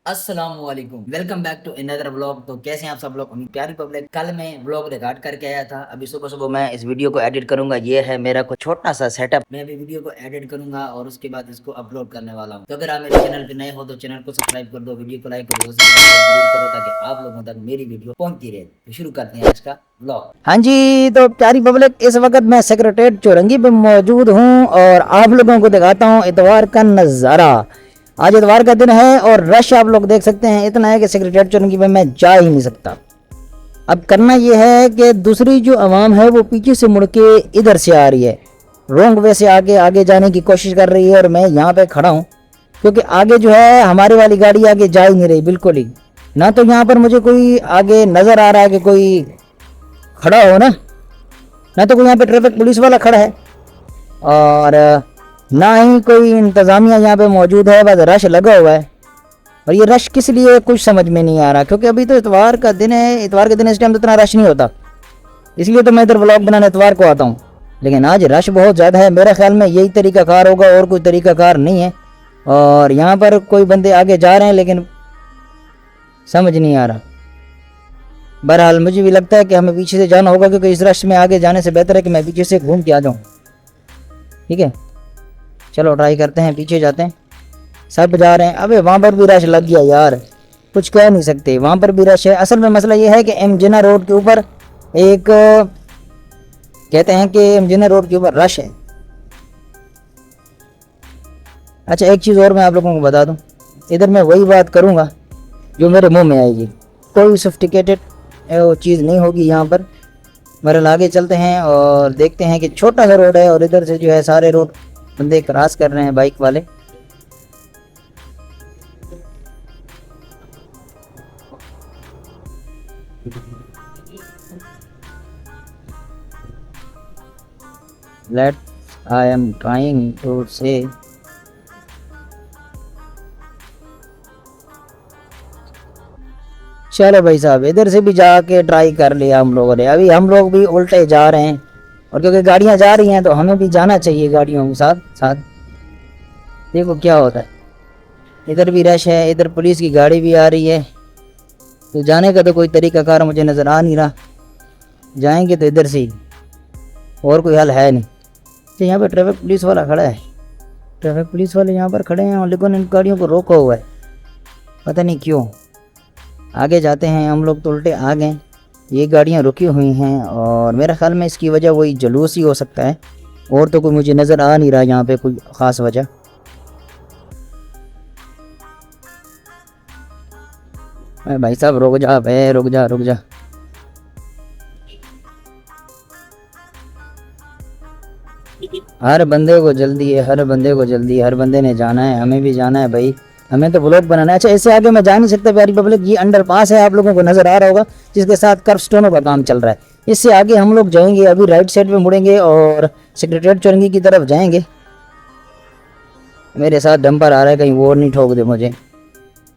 अस्सलामुअलैकुम, welcome back to another vlog. तो कैसे हैं आप सब लोग? अपनी प्यारी पब्लिक, कल मैं व्लॉग रिकॉर्ड करके आया था। अभी सुबह सुबह मैं इस वीडियो को एडिट करूंगा। ये है मेरा कुछ छोटा सा सेटअप। मैं अभी वीडियो को एडिट करूंगा और उसके बाद इसको अपलोड करने वाला हूं। तो अगर आप मेरे चैनल पे नए हो तो चैनल को सब्सक्राइब कर दो, वीडियो को लाइक कर दो, जरूर करो ताकि आप लोगों तक मेरी वीडियो पहुंचती रहे। तो शुरू करते हैं आज का व्लॉग। हाँ जी, तो प्यारी पब्लिक, इस वक्त मैं सेक्रेटेरिएट चौरंगी पे मौजूद हूँ और आप लोगों को दिखाता हूँ इतवार का नज़ारा। आज इतवार का दिन है और रश आप लोग देख सकते हैं इतना है कि सेक्रेटेरिएट चौरंगी पे मैं जा ही नहीं सकता। अब करना यह है कि दूसरी जो आवाम है वो पीछे से मुड़ के इधर से आ रही है, रोंग वे से आगे जाने की कोशिश कर रही है और मैं यहाँ पे खड़ा हूँ क्योंकि आगे जो है हमारी वाली गाड़ी आगे जा ही नहीं रही बिल्कुल ही। ना तो यहाँ पर मुझे कोई आगे नज़र आ रहा है कि कोई खड़ा हो ना तो कोई यहाँ पे ट्रैफिक पुलिस वाला खड़ा है और ना ही कोई इंतज़ामिया यहाँ पे मौजूद है। बस रश लगा हुआ है और ये रश किस लिए कुछ समझ में नहीं आ रहा, क्योंकि अभी तो इतवार का दिन है। इतवार के दिन इस टाइम तो इतना रश नहीं होता, इसलिए तो मैं इधर व्लॉग बनाने इतवार को आता हूँ। लेकिन आज रश बहुत ज़्यादा है। मेरे ख्याल में यही तरीक़ाकार होगा और कोई तरीक़ाकार नहीं है। और यहाँ पर कोई बंदे आगे जा रहे हैं लेकिन समझ नहीं आ रहा। बहरहाल मुझे भी लगता है कि हमें पीछे से जाना होगा, क्योंकि इस रश में आगे जाने से बेहतर है कि मैं पीछे से घूम के आ जाऊँ। ठीक है, चलो ट्राई करते हैं, पीछे जाते हैं। सब जा रहे हैं। अबे वहाँ पर भी रश लग गया यार, कुछ कह नहीं सकते, वहाँ पर भी रश है। असल में मसला ये है कि एम जिना रोड के ऊपर एक कहते हैं कि एम जिना रोड के ऊपर रश है। अच्छा, एक चीज़ और मैं आप लोगों को बता दूँ, इधर मैं वही बात करूँगा जो मेरे मुंह में आएगी, कोई सोफिस्टिकेटेड चीज़ नहीं होगी यहाँ पर। बहरहाल आगे चलते हैं और देखते हैं कि छोटा सा रोड है और इधर से जो है सारे रोड बंदे क्रॉस कर रहे हैं, बाइक वाले। Let I am trying to say चलो भाई साहब, इधर से भी जाके ट्राई कर लिया हम लोगों ने। अभी हम लोग भी उल्टे जा रहे हैं और क्योंकि गाड़ियां जा रही हैं तो हमें भी जाना चाहिए गाड़ियों के साथ साथ। देखो क्या होता है, इधर भी रश है, इधर पुलिस की गाड़ी भी आ रही है। तो जाने का तो कोई तरीक़ाकार मुझे नज़र आ नहीं रहा। जाएंगे तो इधर से ही, और कोई हल है नहीं। तो यहाँ पर ट्रैफिक पुलिस वाला खड़ा है, ट्रैफिक पुलिस वाले यहाँ पर खड़े हैं और लेकिन इन गाड़ियों को रोका हुआ है, पता नहीं क्यों। आगे जाते हैं हम लोग, तो उल्टे आ गए। ये गाड़ियाँ रुकी हुई हैं और मेरा ख्याल में इसकी वजह वही जुलूस ही हो सकता है, और तो कोई मुझे नज़र आ नहीं रहा यहाँ पे कोई ख़ास वजह। भाई साहब रुक जा, भाई रुक जा रुक जा। हर बंदे को जल्दी है, हर बंदे को जल्दी है, हर बंदे ने जाना है, हमें भी जाना है भाई, हमें तो व्लॉग बनाना है। अच्छा, इससे आगे मैं जा नहीं सकता प्यारी पब्लिक। ये अंडरपास है, आप लोगों को नज़र आ रहा होगा, जिसके साथ कर्वस्टोनों का काम चल रहा है। इससे आगे हम लोग जाएंगे, अभी राइट साइड पे मुड़ेंगे और सेक्रेटेरिएट चौरंगी की तरफ जाएंगे। मेरे साथ डंपर आ रहा है, कहीं वो नहीं ठोक दे मुझे।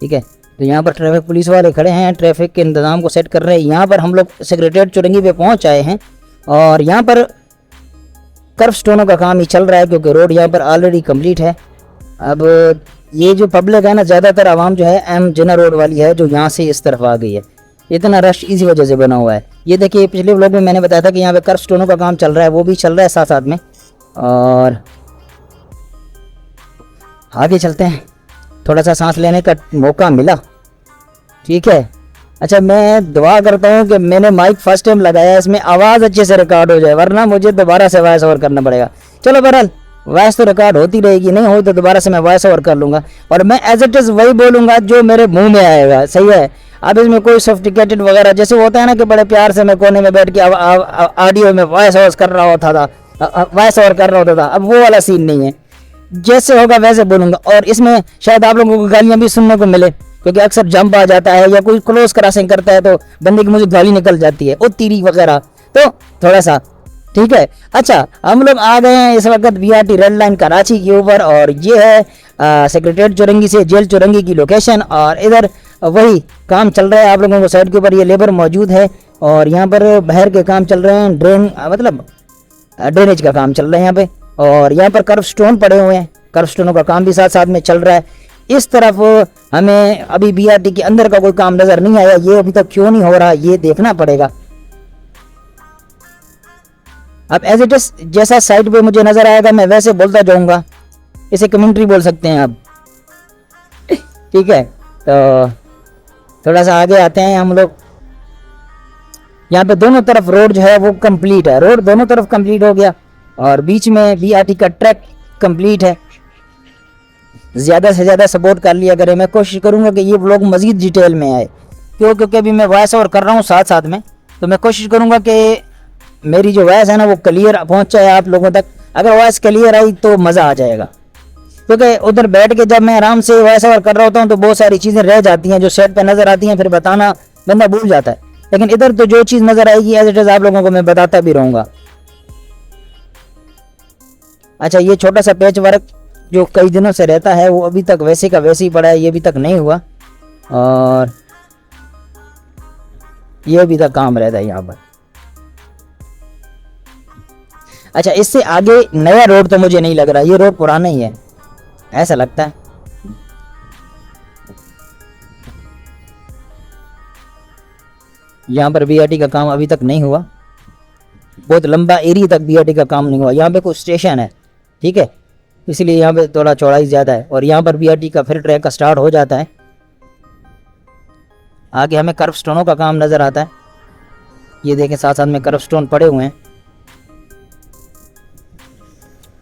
ठीक है, तो यहाँ पर ट्रैफिक पुलिस वाले खड़े हैं, ट्रैफिक के इंतज़ाम को सेट कर रहे हैं। यहाँ पर हम लोग सेक्रेटेरिएट चौरंगी पे पहुँच आए हैं और यहाँ पर कर्वस्टोनों का काम ही चल रहा है, क्योंकि रोड यहाँ पर ऑलरेडी कंप्लीट है। अब ये जो पब्लिक है ना, ज़्यादातर आवाम जो है एम जिना रोड वाली है, जो यहाँ से इस तरफ आ गई है। इतना रश इसी वजह से बना हुआ है। ये देखिए, पिछले व्लॉग में मैंने बताया था कि यहाँ पे कर्वस्टोनों का काम चल रहा है, वो भी चल रहा है साथ साथ में। और आगे चलते हैं, थोड़ा सा सांस लेने का मौका मिला। ठीक है, अच्छा, मैं दुआ करता हूँ कि मैंने माइक फर्स्ट टाइम लगाया, इसमें आवाज़ अच्छे से रिकॉर्ड हो जाए, वरना मुझे दोबारा से वॉइस ओवर करना पड़ेगा। चलो बहरहाल, वॉइस तो रिकॉर्ड होती रहेगी, नहीं हो तो दोबारा से मैं वॉइस ओवर कर लूँगा और मैं एज इट इज़ वही बोलूँगा जो मेरे मुंह में आएगा। सही है। अब इसमें कोई सोफिस्टिकेटेड वगैरह जैसे होता है ना कि बड़े प्यार से मैं कोने में बैठ के ऑडियो में वॉइस ओवर कर रहा होता था, अब वो वाला सीन नहीं है। जैसे होगा वैसे बोलूँगा। और इसमें शायद आप लोगों को गालियाँ भी सुनने को मिले, क्योंकि अक्सर जंप आ जाता है या कोई क्लोज क्रॉसिंग करता है तो बंदे की मुझे गाली निकल जाती है, ओ तीरी वगैरह, तो थोड़ा सा ठीक है। अच्छा, हम लोग आ गए हैं इस वक्त BRT रेड लाइन कराची के ऊपर और ये है सेक्रेटेरिएट चौरंगी से जेल चौरंगी की लोकेशन। और इधर वही काम चल रहा है, आप लोगों को साइड के ऊपर ये लेबर मौजूद है और यहाँ पर बहर के काम चल रहे हैं, ड्रेनेज का काम चल रहा है यहाँ पे। और यहाँ पर कर्व स्टोन पड़े हुए हैं, कर्व स्टोनों का काम भी साथ साथ में चल रहा है। इस तरफ हमें अभी BRT के अंदर का कोई काम नजर नहीं आया। ये अभी तक क्यों नहीं हो रहा ये देखना पड़ेगा। अब एज इट इज जैसा साइड पे मुझे नजर आएगा मैं वैसे बोलता जाऊंगा, इसे कमेंट्री बोल सकते हैं आप। ठीक है, तो थोड़ा सा आगे आते हैं हम लोग। यहाँ पे दोनों तरफ रोड जो है वो कंप्लीट है, रोड दोनों तरफ कंप्लीट हो गया और बीच में BRT का ट्रैक कंप्लीट है। ज़्यादा से ज़्यादा सपोर्ट कर लिया करें। मैं कोशिश करूँगा कि ये व्लॉग मज़ीद डिटेल में आए, क्योंकि अभी मैं वॉइस ओवर कर रहा हूँ साथ साथ में, तो मैं कोशिश करूँगा कि मेरी जो वॉइस है ना वो क्लियर पहुँच जाए आप लोगों तक। अगर वॉइस क्लियर आई तो मज़ा आ जाएगा, क्योंकि उधर बैठ के जब मैं आराम से वॉइस ओवर कर रहा होता हूँ तो बहुत सारी चीज़ें रह जाती हैं जो सेट पे नज़र आती हैं, फिर बताना बंदा भूल जाता है। लेकिन इधर तो जो चीज़ नज़र आएगी एज इट इज़ आप लोगों को मैं बताता भी रहूँगा। अच्छा, ये छोटा सा पैच वर्क जो कई दिनों से रहता है वो अभी तक वैसे का वैसे ही पड़ा है, ये अभी तक नहीं हुआ और ये अभी तक काम रहता है यहाँ पर। अच्छा, इससे आगे नया रोड तो मुझे नहीं लग रहा, ये रोड पुराना ही है ऐसा लगता है। यहाँ पर BRT का काम अभी तक नहीं हुआ, बहुत लंबा एरिया तक BRT का काम नहीं हुआ। यहाँ पे कुछ स्टेशन है, ठीक है, इसलिए यहाँ पे थोड़ा चौड़ाई ज़्यादा है और यहाँ पर BRT का फिर ट्रैक का स्टार्ट हो जाता है। आगे हमें कर्व स्टोनों का काम नज़र आता है, ये देखें साथ साथ में कर्व स्टोन पड़े हुए हैं।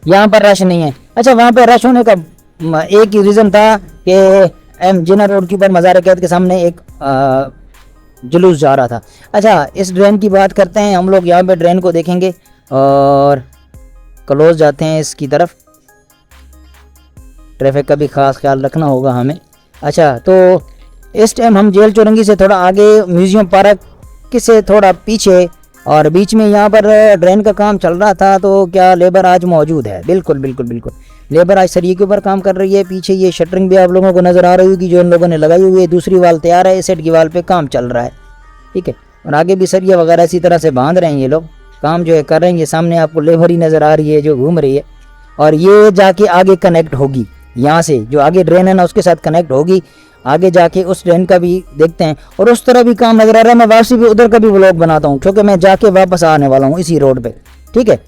यहाँ पर रश नहीं है। अच्छा, वहाँ पर रश होने का एक ही रीज़न था कि जिना रोड के ऊपर मज़ार कैद के सामने एक जुलूस जा रहा था। अच्छा, इस ड्रेन की बात करते हैं हम लोग। यहाँ पे ड्रेन को देखेंगे और क्लोज जाते हैं इसकी तरफ। ट्रैफिक का भी खास ख्याल रखना होगा हमें। अच्छा, तो इस टाइम हम जेल चौरंगी से थोड़ा आगे, म्यूज़ियम पार्क से थोड़ा पीछे और बीच में यहाँ पर ड्रेन का काम चल रहा था। तो क्या लेबर आज मौजूद है? बिल्कुल बिल्कुल बिल्कुल, लेबर आज सरिये के ऊपर काम कर रही है। पीछे ये शटरिंग भी आप लोगों को नज़र आ रही होगी जो इन लोगों ने लगाई हुई है। दूसरी वाल तैयार है, इस साइड की वाल पे काम चल रहा है, ठीक है। और आगे भी सरिया वगैरह इसी तरह से बांध रहे हैं ये लोग, काम जो है कर रहे हैं। ये सामने आपको लेबर ही नज़र आ रही है जो घूम रही है और ये जाके आगे कनेक्ट होगी, यहाँ से जो आगे ड्रेन है ना उसके साथ कनेक्ट होगी। आगे जाके उस ड्रेन का भी देखते हैं और उस तरह भी काम नज़र आ रहा है। मैं वापसी भी उधर का भी व्लॉग बनाता हूँ क्योंकि मैं जाके वापस आने वाला हूँ इसी रोड पे, ठीक है।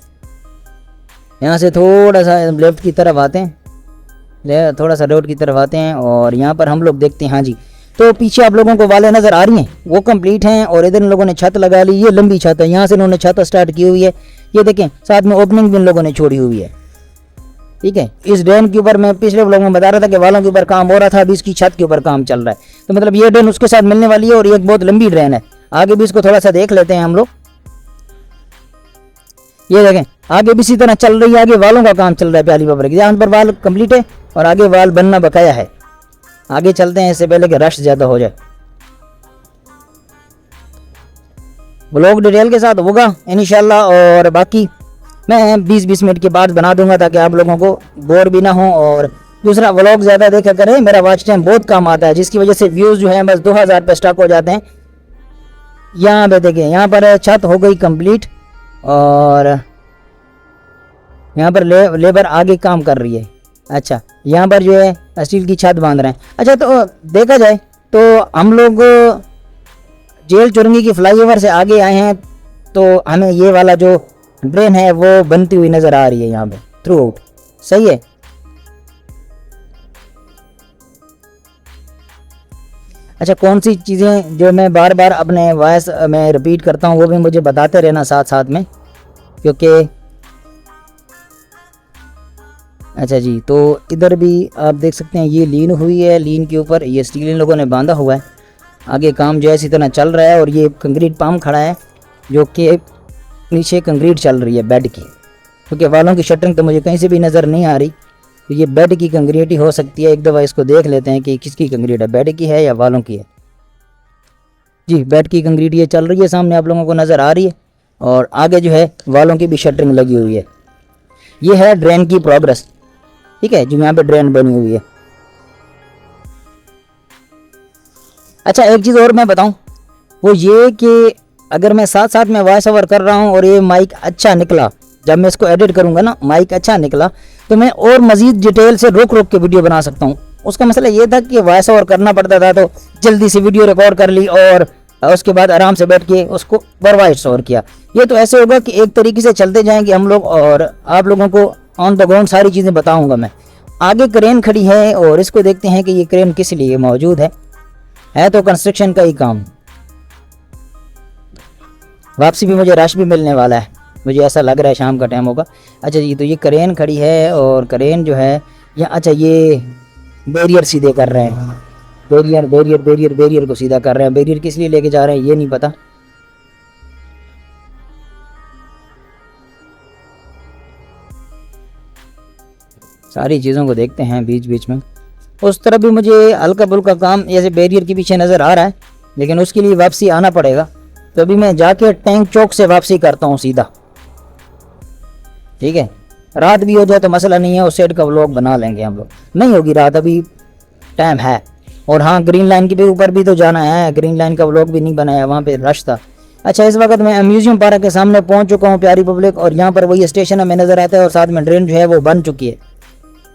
यहाँ से थोड़ा सा लेफ्ट की तरफ आते हैं, थोड़ा सा रोड की तरफ आते हैं और यहाँ पर हम लोग देखते हैं। हाँ जी, तो पीछे आप लोगों को वाले नज़र आ रही हैं वो कंप्लीट हैं और इधर इन लोगों ने छत लगा ली। ये लंबी छत है, यहाँ से इन्होंने छत स्टार्ट की हुई है। ये देखें साथ में ओपनिंग भी इन लोगों ने छोड़ी हुई है, ठीक है। इस ड्रेन के ऊपर मैं पिछले व्लॉग में बता रहा था कि वालों के ऊपर काम हो रहा था, अभी इसकी छत के ऊपर काम चल रहा है। तो मतलब ये ड्रेन उसके साथ मिलने वाली है और ये एक बहुत लंबी ड्रेन है। आगे भी इसको थोड़ा सा देख लेते हैं हम लोग। ये देखें आगे भी इसी तरह चल रही है, आगे वालों का काम चल रहा है प्याली बाबर की। यहाँ पर वाल कंप्लीट है और आगे वाल बनना बकाया है। आगे चलते हैं इससे पहले कि रश ज़्यादा हो जाए। व्लॉग डिटेल के साथ होगा इंशाल्लाह और बाकी मैं 20-20 मिनट के बाद बना दूंगा ताकि आप लोगों को बोर भी ना हो और दूसरा व्लॉग ज़्यादा देखा करें। मेरा वॉच टाइम बहुत कम आता है जिसकी वजह से व्यूज़ जो है बस 2000 पे स्टॉक हो जाते हैं। यहाँ पे देखिए, यहाँ पर छत हो गई कंप्लीट और यहाँ पर लेबर आगे काम कर रही है। अच्छा, यहाँ पर जो है स्टील की छत बांध रहे हैं। अच्छा, तो देखा जाए तो हम लोग जेल चौरंगी की फ्लाईओवर से आगे आए हैं तो हमें ये वाला जो ड्रेन है वो बनती हुई नज़र आ रही है यहाँ पे थ्रू आउट, सही है। अच्छा, कौन सी चीज़ें जो मैं बार बार अपने वॉइस में रिपीट करता हूँ वो भी मुझे बताते रहना साथ साथ में, क्योंकि अच्छा जी, तो इधर भी आप देख सकते हैं ये लीन हुई है, लीन के ऊपर ये स्टील इन लोगों ने बांधा हुआ है। आगे काम जो है इसी तरह चल रहा है और ये कंक्रीट पाम खड़ा है जो कि नीचे कंक्रीट चल रही है बेड की, क्योंकि वालों की शटरिंग तो मुझे कहीं से भी नज़र नहीं आ रही। तो ये बेड की कंक्रीट ही हो सकती है। एक दफ़ा इसको देख लेते हैं कि किसकी कंक्रीट है, बेड की है या वालों की है। जी, बेड की कंक्रीट ये चल रही है, सामने आप लोगों को नज़र आ रही है और आगे जो है वालों की भी शटरिंग लगी हुई है। ये है ड्रेन की प्रोग्रेस, ठीक है, जो यहाँ पे ड्रेन बनी हुई है। अच्छा, एक चीज़ और मैं बताऊं वो ये कि अगर मैं साथ साथ में वॉइस ओवर कर रहा हूं और ये माइक अच्छा निकला, जब मैं इसको एडिट करूंगा ना माइक अच्छा निकला, तो मैं और मज़ीद डिटेल से रोक रोक के वीडियो बना सकता हूं उसका मसला ये था कि वॉइस ओवर करना पड़ता था, तो जल्दी से वीडियो रिकॉर्ड कर ली और उसके बाद आराम से बैठ के उसको वॉइस ओवर किया। ये तो ऐसे होगा कि एक तरीके से चलते जाएंगे हम लोग और आप लोगों को ऑन द ग्राउंड सारी चीज़ें बताऊंगा मैं। आगे क्रेन खड़ी है और इसको देखते हैं कि ये क्रेन किस लिए मौजूद है तो कंस्ट्रक्शन का ही काम। वापसी भी मुझे रश भी मिलने वाला है, मुझे ऐसा लग रहा है शाम का टाइम होगा। अच्छा जी, तो ये क्रेन खड़ी है और क्रेन जो है या अच्छा ये बैरियर सीधे कर रहे हैं, बैरियर को सीधा कर रहे हैं। बैरियर किस लिए लेके जा रहे हैं ये नहीं पता। सारी चीज़ों को देखते हैं बीच बीच में। उस तरफ भी मुझे हल्का फुल्का काम जैसे बैरियर के पीछे नज़र आ रहा है, लेकिन उसके लिए वापसी आना पड़ेगा। तो अभी मैं जाके टैंक चौक से वापसी करता हूँ सीधा, ठीक है। रात भी हो जाए तो मसला नहीं है, उस साइड का व्लॉग बना लेंगे हम लोग। नहीं होगी रात, अभी टाइम है। और हाँ, ग्रीन लाइन के ऊपर भी तो जाना है, ग्रीन लाइन का व्लॉग भी नहीं बनाया, वहाँ पे रश था। अच्छा, इस वक्त मैं म्यूजियम पार्क के सामने पहुँच चुका हूँ, प्यारी पब्लिक। और यहाँ पर वही स्टेशन हमें नज़र आता है और साथ में ड्रेन जो है वो बन चुकी है।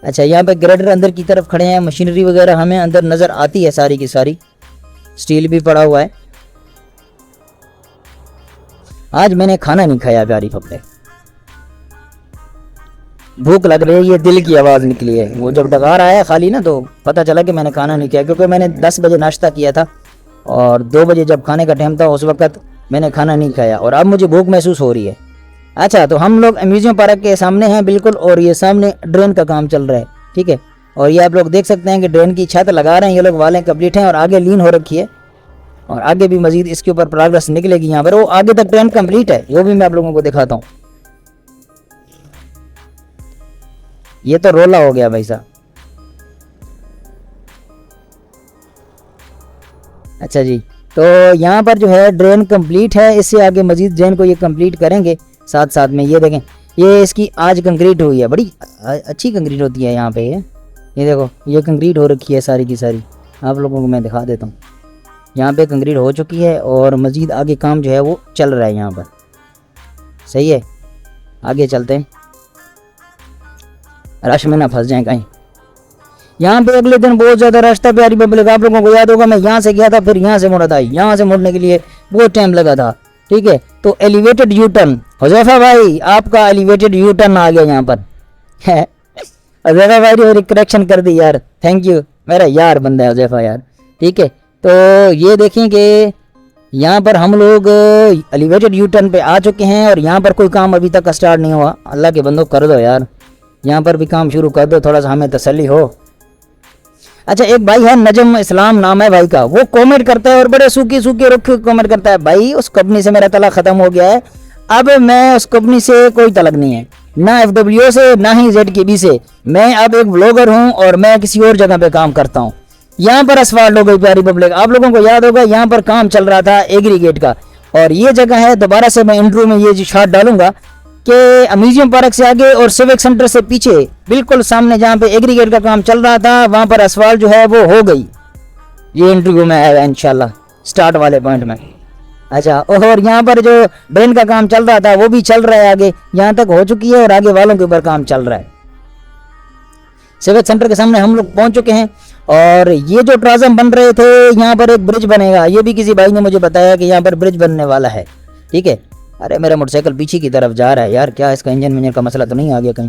अच्छा, यहाँ पे ग्रेडर अंदर की तरफ खड़े हैं, मशीनरी वगैरह हमें अंदर नज़र आती है सारी की सारी। स्टील भी पड़ा हुआ है। आज मैंने खाना नहीं खाया प्यारी पब्लिक, भूख लग रही है, ये दिल की आवाज़ निकली है। वो जब डकार आया खाली ना तो पता चला कि मैंने खाना नहीं किया, क्योंकि मैंने 10 बजे नाश्ता किया था और 2 बजे जब खाने का टाइम था उस वक्त मैंने खाना नहीं खाया और अब मुझे भूख महसूस हो रही है। अच्छा, तो हम लोग म्यूजियम पार्क के सामने हैं बिल्कुल, और ये सामने ड्रेन का काम चल रहा है, ठीक है। और ये आप लोग देख सकते हैं कि ड्रेन की छत लगा रहे हैं ये लोग, वालें कंप्लीट हैं और आगे लीन हो रखी है और आगे भी मजीद इसके ऊपर प्रोग्रेस निकलेगी। यहाँ पर वो आगे तक ड्रेन कंप्लीट है, वो भी मैं आप लोगों को दिखाता हूँ। ये तो रोला हो गया भाई साहब। अच्छा जी, तो यहाँ पर जो है ड्रेन कंप्लीट है, इससे आगे मजीद ड्रेन को ये कंप्लीट करेंगे साथ साथ में। ये देखें, ये इसकी आज कंक्रीट हुई है, बड़ी अच्छी कंक्रीट होती है यहाँ पे। ये देखो, ये कंक्रीट हो रखी है सारी की सारी, आप लोगों को मैं दिखा देता हूँ। यहाँ पे कंक्रीट हो चुकी है और मजीद आगे काम जो है वो चल रहा है यहाँ पर। सही है, आगे चलते हैं, रश में ना फंस जाए कहीं। यहाँ पे अगले दिन बहुत ज़्यादा रश था प्यारी पब्लिक, आप लोगों को याद होगा मैं यहाँ से गया था, फिर यहाँ से मुड़ा था। यहाँ से मुड़ने के लिए बहुत टाइम लगा था, ठीक है। तो एलिवेटेड यू टर्न, हुज़ैफा भाई आपका एलिवेटेड यू टर्न आ गया यहाँ पर। हुज़ैफा भाई ने करेक्शन कर दी यार, थैंक यू, मेरा यार बंदा है हुज़ैफा यार, ठीक है। तो ये देखें कि यहाँ पर हम लोग एलिवेटेड यू टर्न पे आ चुके हैं और यहाँ पर कोई काम अभी तक स्टार्ट नहीं हुआ। अल्लाह के बंदों कर दो यार, यहाँ पर भी काम शुरू कर दो, थोड़ा सा हमें तसल्ली हो। अच्छा, एक भाई है नजम इस्लाम नाम है भाई का, वो कमेंट करता है और बड़े सूखे सूखे रुखे कमेंट करता है। भाई उस कंपनी से मेरा तलाक खत्म हो गया है, अब मैं उस कंपनी से कोई तलक नहीं है, ना FWO से ना ही ZKB से। मैं अब एक ब्लॉगर हूँ और मैं किसी और जगह पे काम करता हूँ। यहाँ पर असफाल्ट हो गई प्यारी पब्लिक, आप लोगों को याद होगा यहाँ पर काम चल रहा था एग्रीगेट का, और ये जगह है, दोबारा से मैं इंट्रो में ये शॉट डालूंगा कि म्यूजियम पार्क से आगे और सिविक सेंटर से पीछे बिल्कुल सामने जहाँ पे एग्रीगेट का काम चल रहा था वहाँ पर असफाल्ट जो है वो हो गई। ये इंटरव्यू में आएगा इंशाल्लाह स्टार्ट वाले पॉइंट में। अच्छा, और यहाँ पर जो ड्रेन का काम चल रहा था वो भी चल रहा है, आगे यहाँ तक हो चुकी है और आगे वालों के ऊपर काम चल रहा है। सिविक सेंटर के सामने हम लोग पहुँच चुके हैं और ये जो ट्राजम बन रहे थे यहाँ पर एक ब्रिज बनेगा, ये भी किसी भाई ने मुझे बताया कि यहाँ पर ब्रिज बनने वाला है, ठीक है। अरे मेरा मोटरसाइकिल पीछे की तरफ जा रहा है यार, क्या इसका इंजन का मसला तो नहीं आ गया कहीं।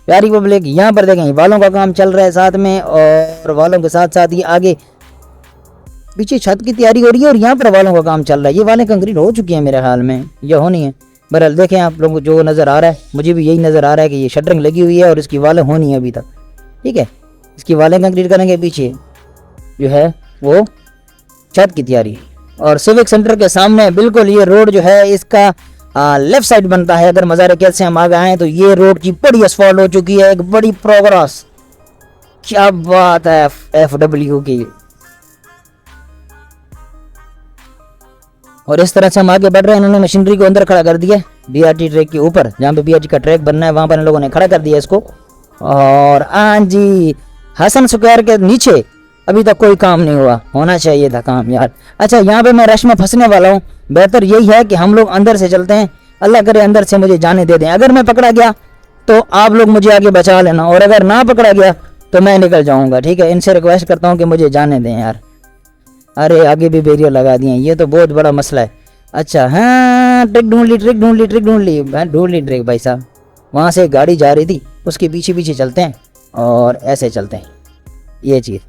प्यारी पब्लिक यहाँ पर देखें वालों का काम चल रहा है साथ में, और वालों के साथ साथ ये आगे पीछे छत की तैयारी हो रही है और यहाँ पर वालों का काम चल रहा है। ये वाले कंक्रीट हो चुकी है मेरे ख्याल में, ये होनी है। बहरहाल देखें आप लोगों को जो नज़र आ रहा है, मुझे भी यही नज़र आ रहा है कि ये शटरिंग लगी हुई है और इसकी वालें होनी है अभी तक, ठीक है। इसकी वालें कंक्रीट करेंगे, पीछे जो है वो छत की तैयारी। और सिविक सेंटर के सामने बिल्कुल ये रोड जो है इसका लेफ्ट साइड बनता है। अगर मज़ार कैद से हम आगे आए तो ये रोड की बड़ी असफाल्ट हो चुकी है, एक बड़ी प्रोग्रेस, क्या बात है FW की। और इस तरह से हम आगे बढ़ रहे हैं। इन्होंने मशीनरी को अंदर खड़ा कर दिया BRT ट्रैक के ऊपर, जहाँ पे BRT का ट्रैक बनना है वहाँ पर इन लोगों ने खड़ा कर दिया इसको। और हाँ जी, हसन स्क्वायर के नीचे अभी तक कोई काम नहीं हुआ, होना चाहिए था काम यार। अच्छा, यहाँ पे मैं रश में फंसने वाला हूँ, बेहतर यही है कि हम लोग अंदर से चलते हैं, अल्लाह करे अंदर से मुझे जाने दे दें। अगर मैं पकड़ा गया तो आप लोग मुझे आगे बचा लेना, और अगर ना पकड़ा गया तो मैं निकल जाऊंगा। ठीक है, इनसे रिक्वेस्ट करता हूँ कि मुझे जाने दें यार। अरे आगे भी बैरियर लगा दिए, ये तो बहुत बड़ा मसला है। अच्छा हाँ, ट्रिक ढूंढ ली, ट्रिक ढूंढ ली, ट्रिक ढूंढ ली, मैं ढूंढ ली ट्रिक भाई साहब। वहाँ से एक गाड़ी जा रही थी, उसके पीछे पीछे चलते हैं और ऐसे चलते हैं, ये चीज़।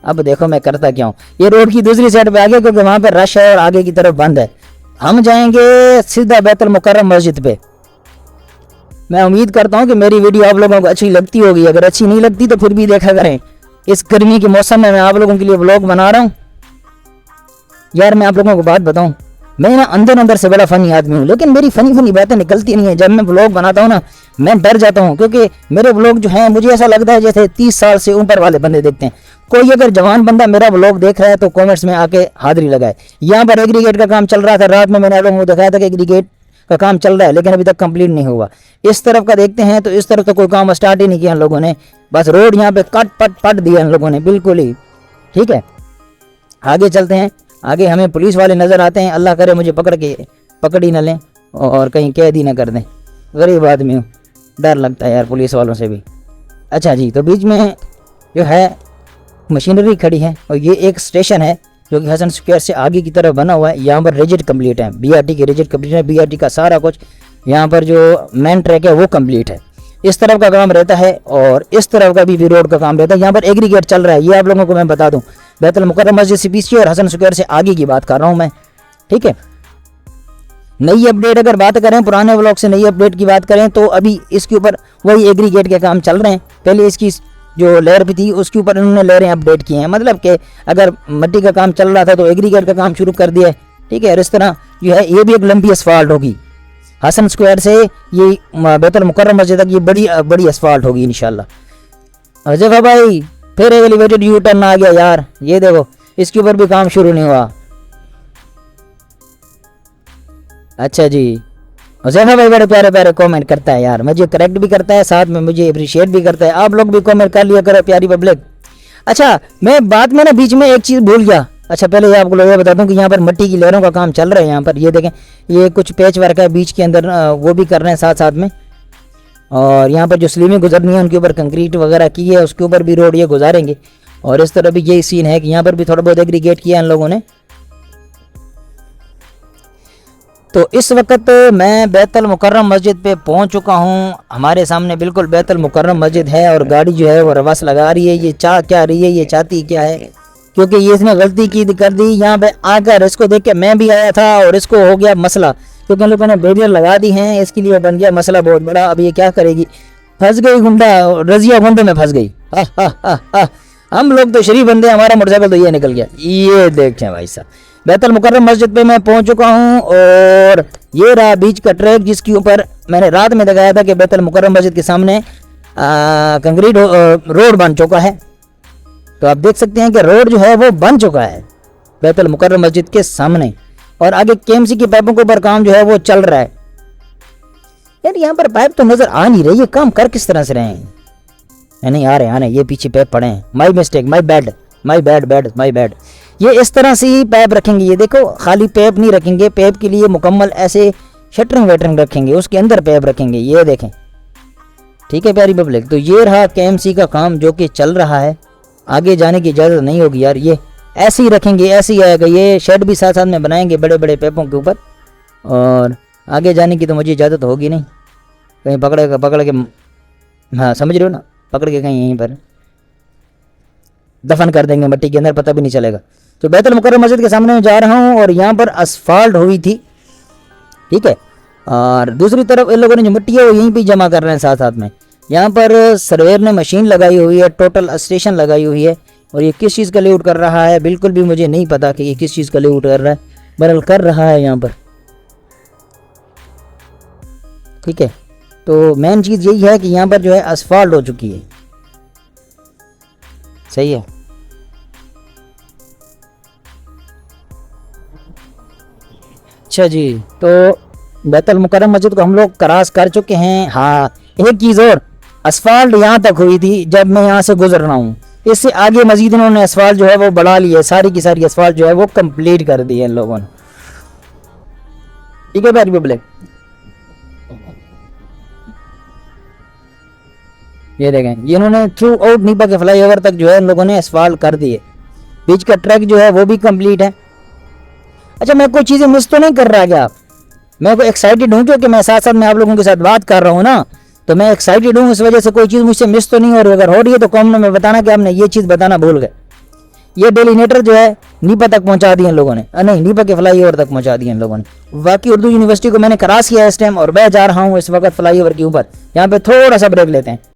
अब देखो मैं करता क्या हूँ, ये रोड की दूसरी साइड पे आ गया क्योंकि वहाँ पे रश है और आगे की तरफ बंद है। हम जाएंगे सीधा बैतुल मुकर्रम मस्जिद पे। मैं उम्मीद करता हूँ कि मेरी वीडियो आप लोगों को अच्छी लगती होगी। अगर अच्छी नहीं लगती तो फिर भी देखा करें। इस गर्मी के मौसम में मैं आप लोगों के लिए व्लॉग बना रहा हूँ। यार मैं आप लोगों को बात बताऊं, मैं ना अंदर अंदर से बड़ा फनी आदमी हूँ, लेकिन मेरी फनी बातें निकलती नहीं है। जब मैं व्लॉग बनाता हूँ ना, मैं डर जाता हूँ, क्योंकि मेरे व्लॉग जो हैं मुझे ऐसा लगता है जैसे 30 साल से ऊपर वाले बंदे देखते हैं। कोई अगर जवान बंदा मेरा व्लॉग देख रहा है तो कमेंट्स में आके हाजिरी लगाए। यहाँ पर एग्रीगेट का काम चल रहा था, रात में मैंने आप लोगों को दिखाया था कि एग्रीगेट का काम चल रहा है, लेकिन अभी तक कंप्लीट नहीं हुआ। इस तरफ का देखते हैं तो इस तरफ तो कोई काम स्टार्ट ही नहीं किया इन लोगों ने, बस रोड यहाँ पे कट पट पट दिया इन लोगों ने बिल्कुल ही। ठीक है, आगे चलते हैं। आगे हमें पुलिस वाले नज़र आते हैं, अल्लाह करे मुझे पकड़ ही न लें और कहीं कैद ही ना कर दें। गरीब आदमी हूँ, डर लगता है यार पुलिस वालों से भी। अच्छा जी, तो बीच में जो है मशीनरी खड़ी है और ये एक स्टेशन है जो कि हसन स्क्वायर से आगे की तरफ बना हुआ है। यहाँ पर रिजिट कंप्लीट है, BRT की रिजिट कंप्लीट है, BRT का सारा कुछ यहाँ पर जो मेन ट्रैक है वो कंप्लीट है। इस तरफ का काम रहता है और इस तरफ का भी रोड का काम रहता है। यहाँ पर एग्रीगेट चल रहा है, ये आप लोगों को मैं बता दूं। बैतुल मुकर्रम मस्जिद से पीछे और हसन स्क्वायर से आगे की बात कर रहा हूँ मैं। ठीक है, नई अपडेट अगर बात करें, पुराने व्लॉग से नई अपडेट की बात करें तो अभी इसके ऊपर वही एग्रीगेट के काम चल रहे हैं। पहले इसकी जो लेयर भी थी उसके ऊपर इन्होंने लेयरें अपडेट की हैं, मतलब कि अगर मिट्टी का काम चल रहा था तो एग्रीगेट का काम शुरू कर दिया है। ठीक है, और इस तरह जो है ये भी एक लंबी असफाल्ट होगी हसन स्क्वायर से ये बैतुल मुकर्रम मस्जिद तक, ये बड़ी असफाल्ट होगी इंशाल्लाह। अजय भाई फिर एलिवेटेड यू टर्न आ गया यार, ये देखो इसके ऊपर भी काम शुरू नहीं हुआ। अच्छा जी, हुज़ैफा भाई बड़े प्यारे प्यारे कमेंट करता है यार, मुझे करेक्ट भी करता है, साथ में मुझे अप्रिशिएट भी करता है। आप लोग भी कमेंट कर लिया करो प्यारी पब्लिक। अच्छा, मैं बात में ना बीच में एक चीज़ भूल गया। अच्छा पहले ये आपको ये बता दूं कि यहाँ पर मिट्टी की लेयरों का काम चल रहा है। यहाँ पर ये देखें, ये कुछ पैच वर्क है बीच के अंदर, वो भी कर रहे हैं साथ साथ में। और यहाँ पर जो स्लीमें गुजरनी है उनके ऊपर कंक्रीट वगैरह की है, उसके ऊपर भी रोड ये गुजारेंगे। और इस तरह भी यही सीन है कि यहाँ पर भी थोड़ा बहुत एग्रीगेट किया इन लोगों ने। तो इस वक्त मैं बैतुल मुकर्रम मस्जिद पे पहुंच चुका हूं। हमारे सामने बिल्कुल बैतुल मुकर्रम मस्जिद है और गाड़ी जो है वो रवास लगा रही है। ये चाह क्या रही है, ये चाहती क्या है, क्योंकि ये इसने गलती की कर दी। यहाँ पे आकर इसको देख के मैं भी आया था और इसको हो गया मसला, क्योंकि लोगों ने बैरियर लगा दी हैं, इसके लिए बन गया मसला बहुत बड़ा। अब ये क्या करेगी, फंस गई गुंडा, रजिया गुंडे में फंस गई। हम लोग तो शरीफ बंदे, हमारा मोटरसाइकिल तो ये निकल गया। ये देखें भाई साहब, बैतुल मुकर्रम मस्जिद पे मैं पहुंच चुका हूं और ये रहा बीच का ट्रैक जिसके ऊपर मैंने रात में दिखाया था कि बैतुल मुकर्रम मस्जिद के सामने कंक्रीट रोड बन चुका है। तो आप देख सकते हैं कि रोड जो है वो बन चुका है बैतुल मुकर्रम मस्जिद के सामने, और आगे KMC की पाइपों के ऊपर काम जो है वो चल रहा है। यार यहाँ पर पाइप तो नजर आ नहीं रही, ये काम कर किस तरह से रहे हैं? नहीं आ रहे, ये पीछे पाइप पड़े हैं। My mistake, my bad. ये इस तरह से ही पाइप रखेंगे। ये देखो, खाली पाइप नहीं रखेंगे, पाइप के लिए मुकम्मल ऐसे शटरिंग वेटरिंग रखेंगे, उसके अंदर पाइप रखेंगे। ये देखें, ठीक है प्यारी पब्लिक। तो ये रहा KMC का काम जो कि चल रहा है, आगे जाने की इजाज़त नहीं होगी यार। ये ऐसे ही रखेंगे, ऐसे ही आएगा। ये शेड भी साथ साथ में बनाएंगे बड़े बड़े पाइपों के ऊपर, और आगे जाने की तो मुझे इजाज़त होगी नहीं, कहीं पकड़ के, हाँ समझ रहे हो ना, पकड़ के कहीं यहीं पर दफन कर देंगे मिट्टी के अंदर, पता भी नहीं चलेगा। तो बैतुल मुकर्रम मस्जिद के सामने मैं जा रहा हूँ और यहाँ पर असफाल्ट हुई थी, ठीक है। और दूसरी तरफ इन लोगों ने जो मिट्टी है वो यहीं पे जमा कर रहे हैं साथ साथ में। यहाँ पर सर्वेयर ने मशीन लगाई हुई है, टोटल स्टेशन लगाई हुई है, और ये किस चीज़ का लेआउट कर रहा है बिल्कुल भी मुझे नहीं पता कि ये किस चीज़ का लेआउट कर रहा है, बहरहाल कर रहा है यहाँ पर, ठीक है। तो मेन चीज़ यही है कि यहाँ पर जो है असफाल्ट हो चुकी है, सही है। अच्छा जी, तो बैतुल मुकर्रम मस्जिद को हम लोग क्रॉस कर चुके हैं। हाँ, एक चीज़ और, असफाल्ट यहाँ तक हुई थी जब मैं यहाँ से गुजर रहा हूँ, इससे आगे मजीद इन्होंने असफाल्ट जो है वो बढ़ा ली है, सारी की सारी असफाल्ट जो है वो कंप्लीट कर दी है इन लोगों ने, ठीक है प्यारी पब्लिक। ये देखें, ये इन्होंने थ्रू आउट नीपा के फ्लाईओवर तक जो है इन लोगों ने असफाल्ट कर दिए। बीच का ट्रैक जो है वो भी कंप्लीट है। अच्छा, मैं कोई चीज़ें मिस तो नहीं कर रहा क्या? मैं कोई एक्साइटेड हूँ क्योंकि मैं साथ साथ में आप लोगों के साथ बात कर रहा हूँ ना, तो मैं एक्साइटेड हूँ, इस वजह से कोई चीज़ मुझसे मिस तो नहीं हो रही। अगर हो रही है तो कमेंट में बताना कि आपने ये चीज़ बताना भूल गए। ये डेलीनेटर जो है नीपा तक पहुंचा दिए इन लोगों ने, नहीं नीपा के फ्लाईओवर तक पहुंचा दिए इन लोगों ने। बाकी उर्दू यूनिवर्सिटी को मैंने क्रॉस किया इस टाइम और मैं जा रहा हूँ इस वक्त फ्लाईओवर के ऊपर। यहाँ पे थोड़ा सा ब्रेक लेते हैं।